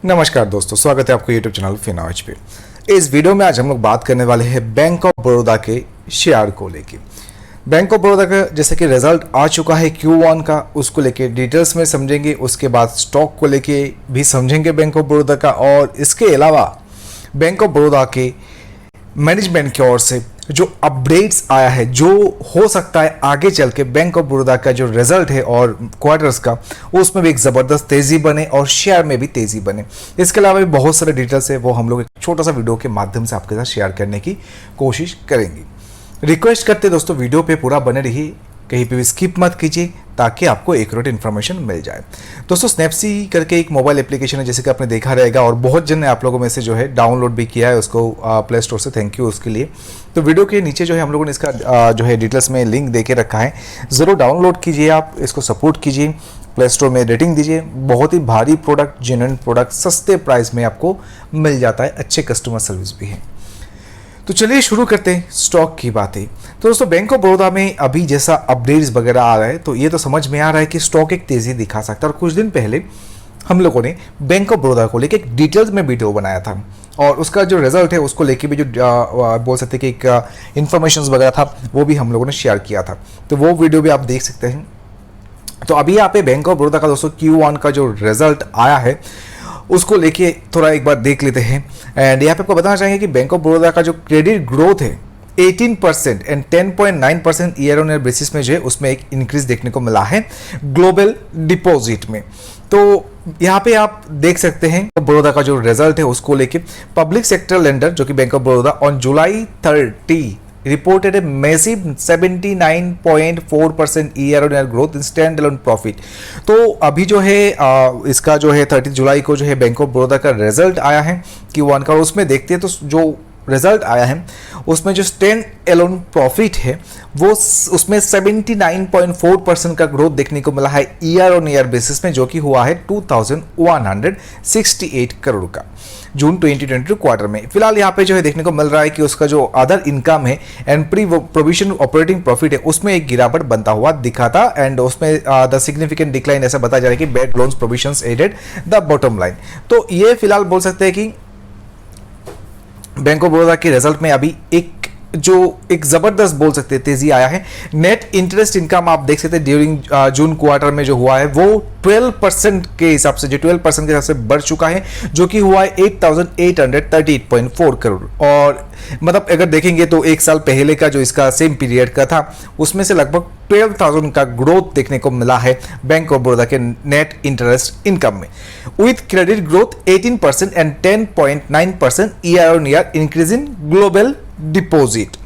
नमस्कार दोस्तों, स्वागत है आपको यूट्यूब चैनल फिनॉज पे। इस वीडियो में आज हम लोग बात करने वाले हैं बैंक ऑफ बड़ौदा के शेयर को लेके। बैंक ऑफ बड़ौदा का जैसे कि रिजल्ट आ चुका है Q1 का, उसको लेके डिटेल्स में समझेंगे। उसके बाद स्टॉक को लेके भी समझेंगे बैंक ऑफ बड़ौदा का, और इसके अलावा बैंक ऑफ बड़ौदा के मैनेजमेंट की ओर से जो अपडेट्स आया है, जो हो सकता है आगे चल के बैंक ऑफ बड़ौदा का जो रिजल्ट है और क्वार्टर्स का, उसमें भी एक ज़बरदस्त तेज़ी बने और शेयर में भी तेज़ी बने। इसके अलावा भी बहुत सारे डिटेल्स है, वो हम लोग एक छोटा सा वीडियो के माध्यम से आपके साथ शेयर करने की कोशिश करेंगे। रिक्वेस्ट करते दोस्तों, वीडियो पे पूरा बने रहिए, कहीं पे भी स्किप मत कीजिए ताकि आपको एक्यूरेट इन्फॉर्मेशन मिल जाए। दोस्तों, स्नैपसी करके एक मोबाइल एप्लीकेशन है, जैसे कि आपने देखा रहेगा, और बहुत जन ने आप लोगों में से जो है डाउनलोड भी किया है उसको प्ले स्टोर से। थैंक यू उसके लिए। तो वीडियो के नीचे जो है हम लोगों ने इसका जो है डिटेल्स में लिंक दे के रखा है, ज़रूर डाउनलोड कीजिए, आप इसको सपोर्ट कीजिए, प्ले स्टोर में रेटिंग दीजिए। बहुत ही भारी प्रोडक्ट, जेन्युइन प्रोडक्ट सस्ते प्राइस में आपको मिल जाता है, अच्छे कस्टमर सर्विस भी है। तो चलिए शुरू करते हैं स्टॉक की बातें। तो दोस्तों, बैंक ऑफ बड़ौदा में अभी जैसा अपडेट्स वगैरह आ रहा है, तो ये तो समझ में आ रहा है कि स्टॉक एक तेज़ी दिखा सकता है। और कुछ दिन पहले हम लोगों ने बैंक ऑफ बड़ौदा को लेकर एक डिटेल्स में वीडियो बनाया था, और उसका जो रिजल्ट है उसको लेके भी जो बोल सकते हैं कि एक इन्फॉर्मेशन वगैरह था, वो भी हम लोगों ने शेयर किया था। तो वो वीडियो भी आप देख सकते हैं। तो अभी यहाँ पे बैंक ऑफ बड़ौदा का दोस्तों Q1 का जो रिजल्ट आया है, उसको लेके थोड़ा एक बार देख लेते हैं। एंड यहाँ पे आपको बताना चाहेंगे कि बैंक ऑफ बड़ौदा का जो क्रेडिट ग्रोथ है 18% and 10.9% year on year basis में जो है उसमें एक इंक्रीज देखने को मिला है ग्लोबल डिपॉजिट में। तो यहाँ पे आप देख सकते हैं बड़ौदा का जो रिजल्ट है उसको लेके पब्लिक सेक्टर लेंडर जो कि bank of Baroda on July 30 reported a massive 79.4% year on year growth in stand alone profit. तो अभी जो है इसका जो है 30 जुलाई को जो है बैंक ऑफ बड़ौदा का रिजल्ट आया है Q1 का, और उसमें देखते हैं तो जो रिजल्ट आया है उसमें जो स्टैंड अलोन प्रॉफिट है वो उसमें 79.4% का ग्रोथ देखने को मिला है ईयर ऑन ईयर बेसिस में, जो कि हुआ है 2168 करोड़ का जून 2022 क्वार्टर में। फिलहाल यहाँ पे जो है देखने को मिल रहा है कि उसका जो अदर इनकम है and pre provision operating profit है उसमें एक गिरावट बनता हुआ दिखा था, एंड उसमें द सिग्निफिकेंट डिक्लाइन ऐसा बताया जा रहा है कि bad loans provisions added the bottom line. तो ये फिलहाल बोल सकते हैं कि बैंक ऑफ बड़ौदा के रिजल्ट में अभी एक जबरदस्त बोल सकते हैं तेजी आया है। नेट इंटरेस्ट इनकम आप देख सकते हैं ड्यूरिंग जून क्वार्टर में जो हुआ है वो 12% के हिसाब से बढ़ चुका है, जो कि हुआ है 8,838.4 करोड़। और मतलब अगर देखेंगे तो एक साल पहले का जो इसका सेम पीरियड का था उसमें से लगभग 12,000 का ग्रोथ देखने को मिला है बैंक ऑफ बड़ौदा के नेट इंटरेस्ट इनकम में, with credit growth 18% and 10.9% year on year increase in global deposit.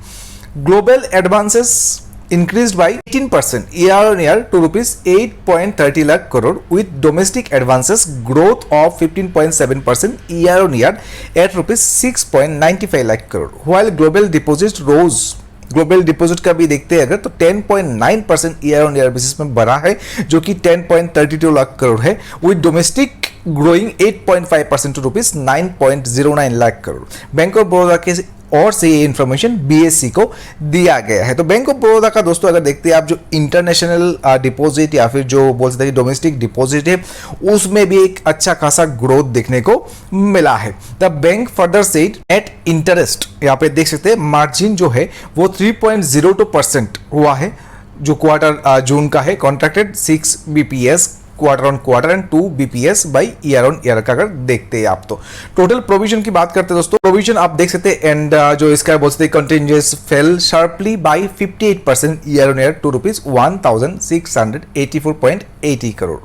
Global advances increased by 18% year on year to rupees 8.30 lakh crore, with domestic advances growth of 15.7% year on year at rupees 6.95 lakh crore, while global deposits rose। Global deposit का भी देखते हैं अगर तो 10.9% year on year basis में बढ़ा है, जो कि 10.32 लाख करोड़ है, with domestic growing 8.5% to rupees 9.09 lakh crore. Bank of Baroda के और से ये इन्फॉर्मेशन BSE को दिया गया है। तो बैंक ऑफ बड़ौदा का दोस्तों अगर देखते हैं आप जो इंटरनेशनल डिपॉजिट या फिर जो बोल सकते हैं डोमेस्टिक डिपॉजिट है उसमें भी एक अच्छा खासा ग्रोथ देखने को मिला है। The bank further said net interest यहाँ पे देख सकते हैं मार्जिन जो है वो 3.02% हुआ है, जो क्वार्टर जून का है, contracted 6 BPS quarter on quarter and 2 BPS by year on year का अगर देखते हैं आप। तो टोटल प्रोविजन की बात करते हैं दोस्तों, प्रोविजन आप देख सकते हैं एंड जो इसका बोल सकते हैं कंटिजेंस fell sharply by 58% year on year to rupees 1,684.80 crore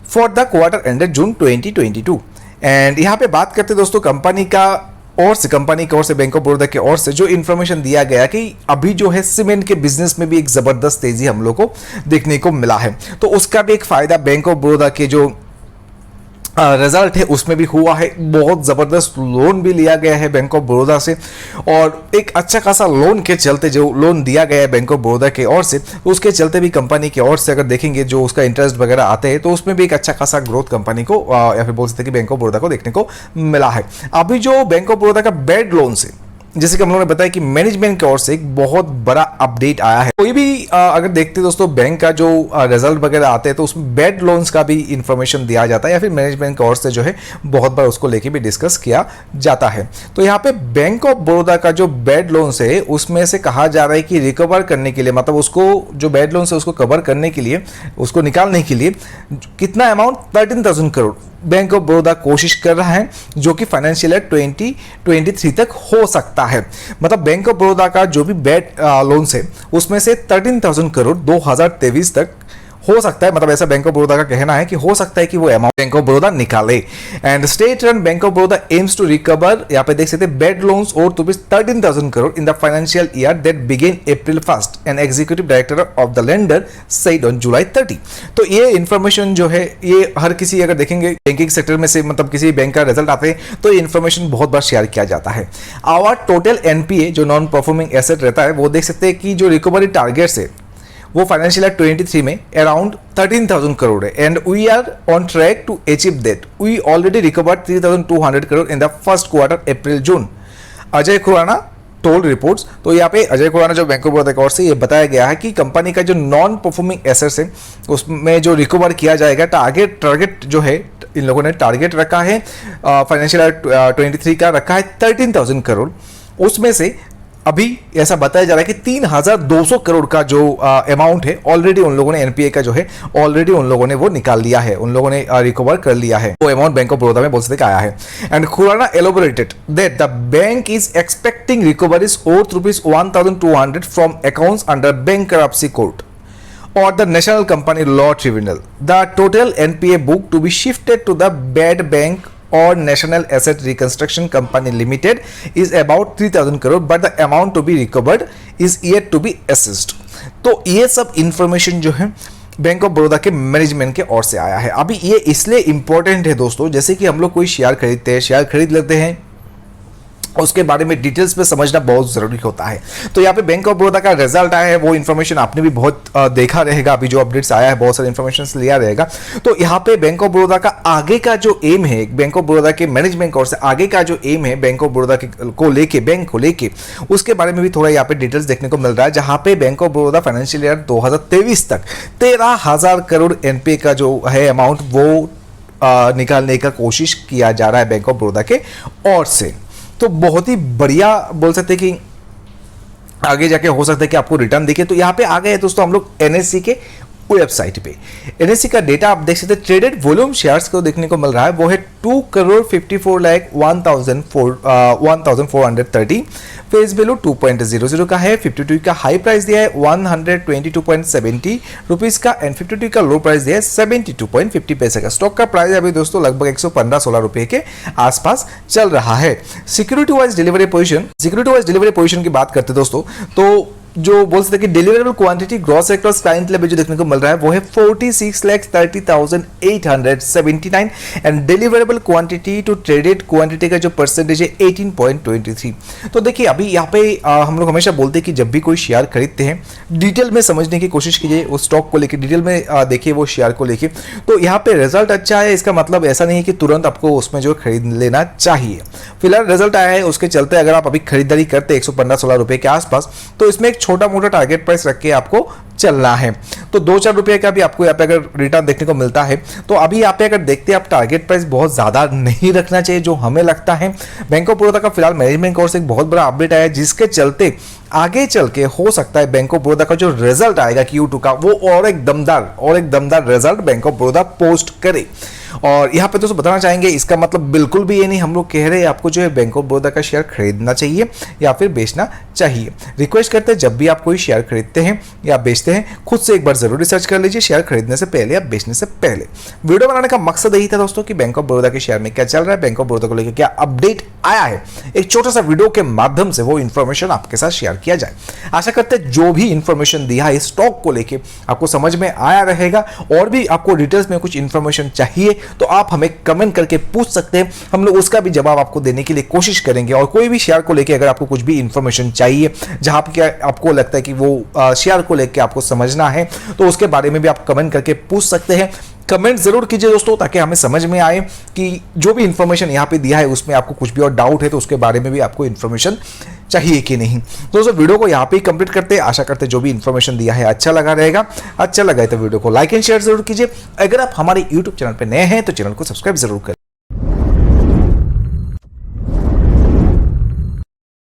for the quarter ended June 2022। And यहाँ पे बात करते हैं दोस्तों कंपनी की ओर से बैंक ऑफ बड़ौदा की ओर से जो इन्फॉर्मेशन दिया गया कि अभी जो है सीमेंट के बिजनेस में भी एक जबरदस्त तेजी हम लोग को देखने को मिला है, तो उसका भी एक फायदा बैंक ऑफ बड़ौदा के जो रिजल्ट है उसमें भी हुआ है। बहुत ज़बरदस्त लोन भी लिया गया है बैंक ऑफ बड़ौदा से, और एक अच्छा खासा लोन के चलते जो लोन दिया गया है बैंक ऑफ बड़ौदा की ओर से, तो उसके चलते भी कंपनी की ओर से अगर देखेंगे जो उसका इंटरेस्ट वगैरह आते हैं तो उसमें भी एक अच्छा खासा ग्रोथ कंपनी को या फिर बोल सकते हैं कि बैंक ऑफ बड़ौदा को देखने को मिला है। अभी जो बैंक ऑफ बड़ौदा का बैड लोन से जैसे कि हम लोगों ने बताया कि मैनेजमेंट की ओर से एक बहुत बड़ा अपडेट आया है। कोई भी अगर देखते हैं दोस्तों बैंक का जो रिजल्ट वगैरह आते हैं तो उसमें बैड लोन्स का भी इंफॉर्मेशन दिया जाता है या फिर मैनेजमेंट की ओर से जो है बहुत बार उसको लेके भी डिस्कस किया जाता है। तो यहाँ पे बैंक ऑफ बड़ौदा का जो बैड लोन्स है उसमें से कहा जा रहा है कि रिकवर करने के लिए, मतलब उसको जो बैड लोन्स है उसको कवर करने के लिए, उसको निकालने के लिए कितना amount 13,000 crore bank of Baroda कोशिश कर रहा है, जो कि फाइनेंशियल ईयर 2023 तक हो सकता है। मतलब बैंक ऑफ बड़ौदा का जो भी बैड लोन्स है उसमें से 13,000 करोड़ 2023 तक हो सकता है, मतलब ऐसा बैंक ऑफ बड़ौदा का कहना है कि हो सकता है कि वो अमाउंट बैंक ऑफ बड़ौदा निकाले। And state run bank of Baroda aims to recover, यहाँ पे देख सकते हैं, बैड लोन्स और rupees 13,000 crore in the financial year that begin April 1st, and executive director of the lender said on July 30। तो ये information जो है ये हर किसी, अगर देखेंगे बैंकिंग सेक्टर में से, मतलब किसी बैंक का रिजल्ट आते हैं तो ये इन्फॉर्मेशन बहुत बार शेयर किया जाता है। आवर टोटल एनपीए जो नॉन परफॉर्मिंग एसेट रहता है वो देख सकते हैं कि जो रिकवरी टारगेट्स है वो फाइनेंशियल ईयर 23 में अराउंड 13,000 करोड़ है, and we are on track to achieve that. We already recovered 3,200 crore in the first quarter April-June, Ajay Khurana told reports. तो यहाँ पे अजय खुराना जो बैंक ऑफ बड़ौदा की ओर से ये बताया गया है कि कंपनी का जो नॉन परफॉर्मिंग एसेट्स है उसमें जो रिकवर किया जाएगा, टारगेट जो है इन लोगों ने टारगेट रखा है फाइनेंशियल ईयर 23 का रखा है 13,000 करोड़। उसमें से अभी ऐसा बताया जा रहा है कि 3,200 करोड़ का जो अमाउंट है ऑलरेडी उन लोगों ने एनपीए का जो है ऑलरेडी उन लोगों ने वो निकाल लिया है, उन लोगों ने रिकवर कर लिया है, वो अमाउंट बैंक ऑफ बड़ौदा में बोल सकते आया है। And Khurana elaborated that the bank is expecting recoveries worth ₹1,200 from accounts under bankruptcy court or the National Company Law Tribunal. The total NPA book to be shifted to the bad bank or National Asset Reconstruction Company Limited is about 3,000 crore, but the amount to be recovered is yet to be assessed. तो ये सब information जो है bank of Baroda के management के ओर से आया है। अभी ये इसलिए इंपॉर्टेंट है दोस्तों, जैसे कि हम लोग कोई शेयर खरीदते हैं, शेयर खरीद लेते हैं, उसके बारे में डिटेल्स में समझना बहुत जरूरी होता है। तो यहाँ पे बैंक ऑफ बड़ौदा का रिजल्ट आया है, वो इन्फॉर्मेशन आपने भी बहुत देखा रहेगा, अभी जो अपडेट्स आया है बहुत सारे इन्फॉर्मेशन लिया रहेगा। तो यहाँ पे बैंक ऑफ बड़ौदा का आगे का जो एम है, बैंक ऑफ बड़ौदा के मैनेजमेंट और से आगे का जो एम है बैंक ऑफ बड़ौदा को लेके, बैंक को लेके, उसके बारे में भी थोड़ा यहाँ पे डिटेल्स देखने को मिल रहा है, जहाँ पे bank of Baroda financial year 2023 तक 13,000 करोड़ एनपीए का जो है अमाउंट वो निकालने का कोशिश किया जा रहा है बैंक ऑफ बड़ौदा के ओर से। तो बहुत ही बढ़िया बोल सकते हैं कि आगे जाके हो सकता है कि आपको रिटर्न दिखे। तो यहाँ पे आ गए हैं दोस्तों हम लोग एनएससी के वेबसाइट पे। एनएससी का डेटा आप देख सकते हैं, ट्रेडेड वॉल्यूम शेयर्स को देखने को मिल रहा है, वो है 2,54,01,430। फेस वैल्यू 2.00 का है। 52 का हाई प्राइस दिया है 122.70 रुपीज का, एंड 52 का लो प्राइस दिया है 72.50 पैसे का। स्टॉक का प्राइस अभी दोस्तों लगभग 115-16 रुपए के आसपास चल रहा है। सिक्योरिटी वाइज डिलीवरी पोजीशन की बात करते दोस्तों, तो जो बोल सकते हैं कि deliverable quantity gross sectors client level जो देखने को मिल रहा है वो है 46,30,879, and deliverable quantity to traded quantity का जो परसेंटेज है 18.23। तो देखिए अभी यहाँ पे हम लोग हमेशा बोलते हैं कि जब भी कोई शेयर खरीदते हैं डिटेल में समझने की कोशिश कीजिए, उस स्टॉक को लेकर डिटेल में देखिए वो शेयर को लेकर। तो यहाँ पे रिजल्ट अच्छा है, इसका मतलब ऐसा नहीं है कि तुरंत आपको उसमें जो खरीद लेना चाहिए। फिलहाल रिजल्ट आया है, उसके चलते अगर आप अभी खरीदारी करते 115-16 रुपए के आसपास, तो इसमें एक छोटा मोटा टारगेट प्राइस रख के आपको चलना है। तो 2-4 रुपए का भी आपको यहाँ पे अगर रिटर्न देखने को मिलता है, तो अभी यहाँ पे अगर देखते हैं आप टारगेट प्राइस बहुत ज्यादा नहीं रखना चाहिए जो हमें लगता है। बैंक ऑफ बड़ौदा का फिलहाल मैनेजमेंट कोर्स एक बहुत बड़ा अपडेट आया है, जिसके चलते आगे चल के हो सकता है बैंक ऑफ बड़ौदा का जो रिजल्ट आएगा Q2 का वो और एक दमदार result bank of Baroda post करे। और यहाँ पे दोस्तों बताना चाहेंगे, इसका मतलब बिल्कुल भी ये नहीं हम लोग कह रहे हैं आपको जो है बैंक ऑफ बड़ौदा का शेयर खरीदना चाहिए या फिर बेचना चाहिए। रिक्वेस्ट करते हैं जब भी आप कोई शेयर खरीदते हैं या बेचते हैं खुद से एक बार जरूर रिसर्च कर लीजिए, शेयर खरीदने से पहले या बेचने से पहले। वीडियो बनाने का मकसद यही था दोस्तों कि बैंक ऑफ बड़ौदा के शेयर में क्या चल रहा है, बैंक ऑफ बड़ौदा को लेकर क्या अपडेट आया है, एक छोटा सा वीडियो के माध्यम से वो इन्फॉर्मेशन आपके साथ शेयर किया जाए। आशा करते हैं जो भी इन्फॉर्मेशन दिया है स्टॉक को लेकर आपको समझ में आया रहेगा। और भी आपको डिटेल्स में कुछ इन्फॉर्मेशन चाहिए तो आप हमें कमेंट करके पूछ सकते हैं, हम लोग उसका भी जवाब आपको देने के लिए कोशिश करेंगे। और कोई भी शेयर को लेकर अगर आपको कुछ भी इन्फॉर्मेशन चाहिए जहां पर आपको लगता है कि वो शेयर को लेकर आपको समझना है, तो उसके बारे में भी आप कमेंट करके पूछ सकते हैं। कमेंट जरूर कीजिए दोस्तों, ताकि हमें समझ में आए कि जो भी इंफॉर्मेशन यहाँ पे दिया है उसमें आपको कुछ भी और डाउट है तो उसके बारे में भी आपको इन्फॉर्मेशन चाहिए कि नहीं। तो दोस्तों वीडियो को यहाँ पे ही कंप्लीट करते हैं। आशा करते हैं जो भी इन्फॉर्मेशन दिया है अच्छा लगा रहेगा। अच्छा लगा है तो वीडियो को लाइक एंड शेयर जरूर कीजिए। अगर आप हमारे यूट्यूब चैनल पर नए हैं तो चैनल को सब्सक्राइब जरूर करें।